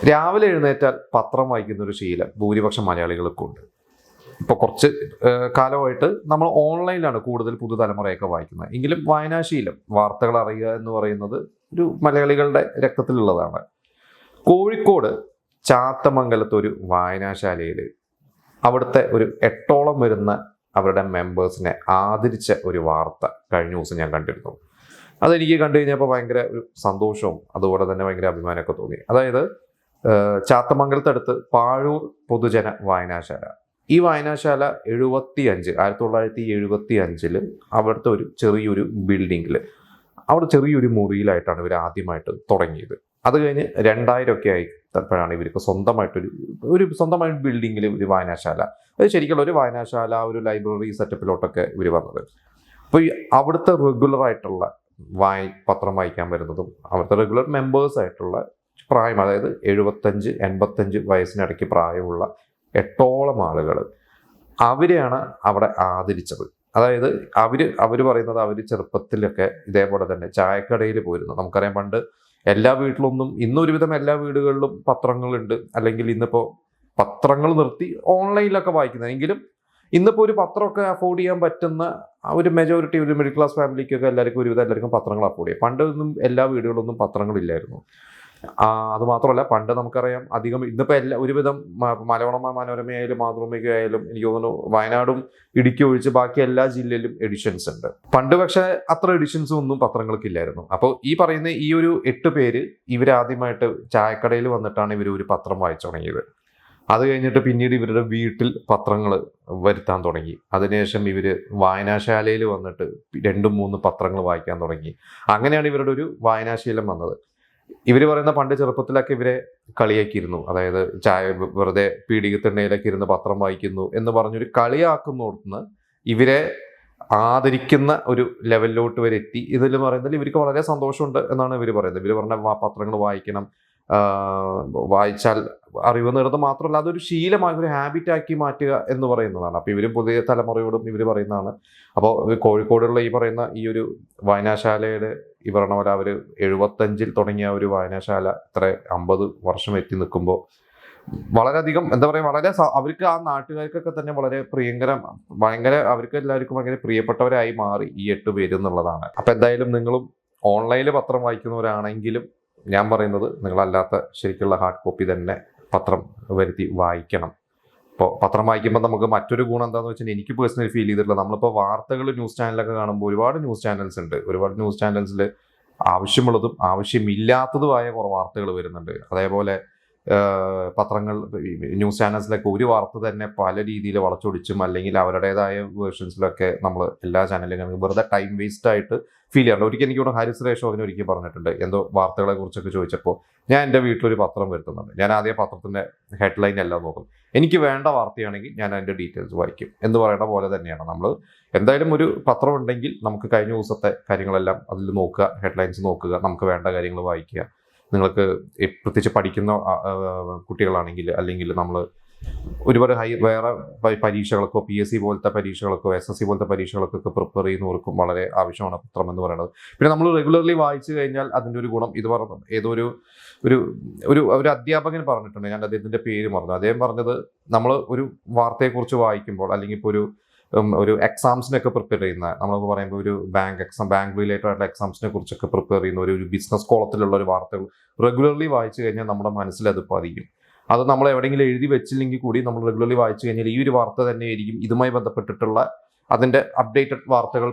രാവിലെ എഴുന്നേറ്റാൽ പത്രം വായിക്കുന്ന ഒരു ശീലം ഭൂരിപക്ഷം മലയാളികൾക്കും ഉണ്ട്. ഇപ്പോൾ കുറച്ച് കാലമായിട്ട് നമ്മൾ ഓൺലൈനിലാണ് കൂടുതൽ പുതുതലമുറയൊക്കെ വായിക്കുന്നത്. എങ്കിലും വായനാശീലം, വാർത്തകൾ അറിയുക എന്ന് പറയുന്നത് ഒരു മലയാളികളുടെ രക്തത്തിലുള്ളതാണ്. കോഴിക്കോട് ചാത്തമംഗലത്തൊരു വായനാശാലയിൽ അവിടുത്തെ ഒരു 8ഓളം വരുന്ന അവരുടെ മെമ്പേഴ്സിനെ ആദരിച്ച ഒരു വാർത്ത കഴിഞ്ഞ ദിവസം ഞാൻ കണ്ടിരുന്നു. അതെനിക്ക് കണ്ടു കഴിഞ്ഞപ്പോൾ ഭയങ്കര ഒരു സന്തോഷവും അതുപോലെ തന്നെ ഭയങ്കര അഭിമാനമൊക്കെ തോന്നി. അതായത് ചാത്തമംഗലത്തടുത്ത് പാഴൂർ പൊതുജന വായനാശാല. ഈ വായനാശാല 1975 അവിടുത്തെ ഒരു ചെറിയൊരു ബിൽഡിങ്ങിൽ, അവിടെ ചെറിയൊരു മുറിയിലായിട്ടാണ് ഇവർ ആദ്യമായിട്ട് തുടങ്ങിയത്. അത് കഴിഞ്ഞ് 2000 ഒക്കെ ആയിപ്പോഴാണ് ഇവർക്ക് സ്വന്തമായിട്ട് ബിൽഡിങ്ങിൽ ഒരു വായനാശാല, അത് ശരിക്കുള്ള ഒരു വായനാശാല, ഒരു ലൈബ്രറി സെറ്റപ്പിലോട്ടൊക്കെ ഇവർ വന്നത്. അപ്പോൾ ഈ അവിടുത്തെ റെഗുലറായിട്ടുള്ള പത്രം വായിക്കാൻ വരുന്നതും അവിടുത്തെ റെഗുലർ മെമ്പേഴ്സായിട്ടുള്ള പ്രായം, അതായത് 75-85 വയസ്സിനിടയ്ക്ക് പ്രായമുള്ള 8ഓളം ആളുകൾ, അവരെയാണ് അവിടെ ആദരിച്ചത്. അതായത് അവർ പറയുന്നത് അവർ ചെറുപ്പത്തിലൊക്കെ ഇതേപോലെ തന്നെ ചായക്കടയിൽ പോയിരുന്നു. നമുക്കറിയാം, പണ്ട് എല്ലാ വീട്ടിലൊന്നും, ഇന്നൊരുവിധം എല്ലാ വീടുകളിലും പത്രങ്ങളുണ്ട്. അല്ലെങ്കിൽ ഇന്നിപ്പോൾ പത്രങ്ങൾ നിർത്തി ഓൺലൈനിലൊക്കെ വായിക്കുന്നത്. എങ്കിലും ഇന്നിപ്പോൾ ഒരു പത്രമൊക്കെ അഫോർഡ് ചെയ്യാൻ പറ്റുന്ന ഒരു മെജോറിറ്റി, ഒരു മിഡിൽ ക്ലാസ് ഫാമിലിക്കൊക്കെ എല്ലാവർക്കും പത്രങ്ങൾ അഫോർഡ് ചെയ്യാം. പണ്ടൊന്നും എല്ലാ വീടുകളിലൊന്നും പത്രങ്ങളില്ലായിരുന്നു. അതുമാത്രമല്ല, പണ്ട് നമുക്കറിയാം അധികം, ഇന്നിപ്പോൾ ഒരുവിധം മനോരമയായാലും മാതൃഭൂമികയായാലും എനിക്ക് തോന്നുന്നു വയനാടും ഇടുക്കി ഒഴിച്ച് ബാക്കി എല്ലാ ജില്ലയിലും എഡിഷൻസ് ഉണ്ട്. പണ്ട് പക്ഷേ അത്ര എഡിഷൻസും ഒന്നും പത്രങ്ങൾക്കില്ലായിരുന്നു. അപ്പോൾ ഈ പറയുന്ന ഈ ഒരു 8 പേര് ഇവരാദ്യമായിട്ട് ചായക്കടയിൽ വന്നിട്ടാണ് ഇവർ ഒരു പത്രം വായിച്ചു തുടങ്ങിയത്. അത് കഴിഞ്ഞിട്ട് പിന്നീട് ഇവരുടെ വീട്ടിൽ പത്രങ്ങൾ വരുത്താൻ തുടങ്ങി. അതിനുശേഷം ഇവർ വായനാശാലയിൽ വന്നിട്ട് 2-3 പത്രങ്ങൾ വായിക്കാൻ തുടങ്ങി. അങ്ങനെയാണ് ഇവരുടെ ഒരു വായനാശീലം വന്നത്. ഇവർ പറയുന്ന പണ്ട് ചെറുപ്പത്തിലൊക്കെ ഇവരെ കളിയാക്കിയിരുന്നു. അതായത് വെറുതെ പീഡികത്തിണ്ണയിലൊക്കെ ഇരുന്ന് പത്രം വായിക്കുന്നു എന്ന് പറഞ്ഞൊരു കളിയാക്കുന്നോടത്തുനിന്ന് ഇവരെ ആദരിക്കുന്ന ഒരു ലെവലിലോട്ട് വരെ എത്തി. ഇതിൽ പറയുന്നതിൽ ഇവർക്ക് വളരെ സന്തോഷമുണ്ട് എന്നാണ് ഇവർ പറയുന്നത്. ഇവർ പറഞ്ഞ പത്രങ്ങൾ വായിക്കണം, വായിച്ചാൽ അറിവ് നേടുന്നത് മാത്രമല്ല അതൊരു ശീലമായി, ഒരു ഹാബിറ്റാക്കി മാറ്റുക എന്ന് പറയുന്നതാണ്. അപ്പോൾ ഇവരും പുതിയ തലമുറയോടും ഇവർ പറയുന്നതാണ്. അപ്പോൾ കോഴിക്കോടുള്ള ഈ പറയുന്ന ഈ ഒരു വായനാശാലയുടെ ഈ പറഞ്ഞ പോലെ അവർ 75 തുടങ്ങിയ ഒരു വായനാശാല ഇത്ര 50 വർഷം എത്തി നിൽക്കുമ്പോൾ വളരെയധികം എന്താ പറയുക, വളരെ അവർക്ക് ആ നാട്ടുകാർക്കൊക്കെ തന്നെ വളരെ അവർക്ക് എല്ലാവർക്കും ഭയങ്കര പ്രിയപ്പെട്ടവരായി മാറി ഈ 8 പേര് എന്നുള്ളതാണ്. അപ്പം എന്തായാലും നിങ്ങളും ഓൺലൈനിൽ പത്രം വായിക്കുന്നവരാണെങ്കിലും ഞാൻ പറയുന്നത് നിങ്ങളല്ലാത്ത ശരിക്കുള്ള ഹാർഡ് കോപ്പി തന്നെ പത്രം വരുത്തി വായിക്കണം. ഇപ്പോൾ പത്രം വായിക്കുമ്പോൾ നമുക്ക് മറ്റൊരു ഗുണം എന്താണെന്ന് വെച്ചാൽ എനിക്ക് പേഴ്സണലി ഫീൽ ചെയ്തിട്ടുള്ളത്, നമ്മളിപ്പോൾ വാർത്തകൾ ന്യൂസ് ചാനലൊക്കെ കാണുമ്പോൾ ഒരുപാട് ന്യൂസ് ചാനൽസ് ഉണ്ട്. ഒരുപാട് ന്യൂസ് ചാനൽസിൽ ആവശ്യമുള്ളതും ആവശ്യമില്ലാത്തതുമായ കുറേ വാർത്തകൾ വരുന്നുണ്ട്. അതേപോലെ പത്രങ്ങൾ, ന്യൂസ് ചാനൽസിലൊക്കെ ഒരു വാർത്ത തന്നെ പല രീതിയിൽ വളച്ചൊടിച്ചും അല്ലെങ്കിൽ അവരുടേതായ വേർഷൻസിലൊക്കെ നമ്മൾ എല്ലാ ചാനലിലും വെറുതെ ടൈം വേസ്റ്റ് ആയിട്ട് ഫീൽ ചെയ്യാറുണ്ട്. ഒരിക്കൽ എനിക്കിവിടെ ഹാരിസ് സുരേഷ് ഒരിക്കൽ പറഞ്ഞിട്ടുണ്ട്, എന്തോ വാർത്തകളെ കുറിച്ചൊക്കെ ചോദിച്ചപ്പോൾ, ഞാൻ എൻ്റെ വീട്ടിലൊരു പത്രം വരുത്തുന്നുണ്ട്, ഞാൻ ആദ്യം പത്രത്തിൻ്റെ ഹെഡ്ലൈൻ എല്ലാം നോക്കും, എനിക്ക് വേണ്ട വാർത്തയാണെങ്കിൽ ഞാൻ അതിൻ്റെ ഡീറ്റെയിൽസ് വായിക്കും എന്ന് പറയുന്ന പോലെ തന്നെയാണ് നമ്മൾ എന്തായാലും ഒരു പത്രം ഉണ്ടെങ്കിൽ നമുക്ക് കഴിഞ്ഞ ദിവസത്തെ കാര്യങ്ങളെല്ലാം അതിൽ നോക്കുക, ഹെഡ്ലൈൻസ് നോക്കുക, നമുക്ക് വേണ്ട കാര്യങ്ങൾ വായിക്കുക. നിങ്ങൾക്ക് പ്രത്യേകിച്ച് പഠിക്കുന്ന കുട്ടികളാണെങ്കിൽ, അല്ലെങ്കിൽ നമ്മൾ ഒരുപാട് വേറെ പരീക്ഷകൾക്കോ PSC പോലത്തെ പരീക്ഷകൾക്കോ SSC പോലത്തെ പരീക്ഷകൾക്കൊക്കെ പ്രിപ്പയർ ചെയ്യുന്നവർക്കും വളരെ ആവശ്യമാണ് പത്രം എന്ന് പറയുന്നത്. പിന്നെ നമ്മൾ റെഗുലർലി വായിച്ചു കഴിഞ്ഞാൽ അതിൻ്റെ ഒരു ഗുണം, ഇത് പറഞ്ഞു ഏതോ ഒരു അധ്യാപകൻ പറഞ്ഞിട്ടുണ്ട്, ഞാൻ അദ്ദേഹത്തിൻ്റെ പേര് മറന്നു. അദ്ദേഹം പറഞ്ഞത്, നമ്മൾ ഒരു വാർത്തയെക്കുറിച്ച് വായിക്കുമ്പോൾ അല്ലെങ്കിൽ ഇപ്പോൾ ഒരു എക്സാംസിനൊക്കെ പ്രിപ്പയർ ചെയ്യുന്ന, നമ്മളിപ്പോൾ പറയുമ്പോൾ ഒരു ബാങ്ക് റിലേറ്റഡ് ആയിട്ടുള്ള എക്സാംസിനെ കുറിച്ചൊക്കെ പ്രിപ്പയർ ചെയ്യുന്ന ഒരു ബിസിനസ് കോളത്തിലുള്ള ഒരു വാർത്തകൾ റെഗുലർലി വായിച്ചു കഴിഞ്ഞാൽ നമ്മുടെ മനസ്സിൽ അത് പതിയും. അത് നമ്മൾ എവിടെയെങ്കിലും എഴുതി വെച്ചില്ലെങ്കിൽ കൂടി നമ്മൾ റെഗുലർലി വായിച്ചു കഴിഞ്ഞാൽ ഈ ഒരു വാർത്ത തന്നെയായിരിക്കും ഇതുമായി ബന്ധപ്പെട്ടിട്ടുള്ള അതിൻ്റെ അപ്ഡേറ്റഡ് വാർത്തകൾ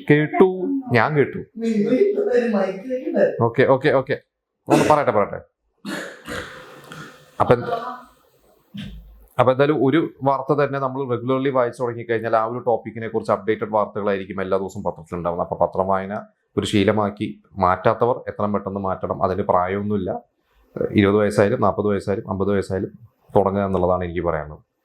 കേട്ടു, ഞാൻ കേട്ടു. ഓക്കെ പറയട്ടെ. അപ്പം എന്തായാലും ഒരു വാർത്ത തന്നെ നമ്മൾ റെഗുലർലി വായിച്ചു തുടങ്ങിക്കഴിഞ്ഞാൽ ആ ഒരു ടോപ്പിക്കിനെ കുറിച്ച് അപ്ഡേറ്റഡ് വാർത്തകളായിരിക്കും എല്ലാ ദിവസവും പത്രത്തിലുണ്ടാവുന്നത്. അപ്പോൾ പത്രം വായന ഒരു ശീലമാക്കി മാറ്റാത്തവർ എത്രയും പെട്ടെന്ന് മാറ്റണം. അതിന് പ്രായമൊന്നുമില്ല. 20 വയസ്സായാലും 40 വയസ്സായാലും 50 വയസ്സായാലും തുടങ്ങുക എന്നുള്ളതാണ് എനിക്ക് പറയാനുള്ളത്.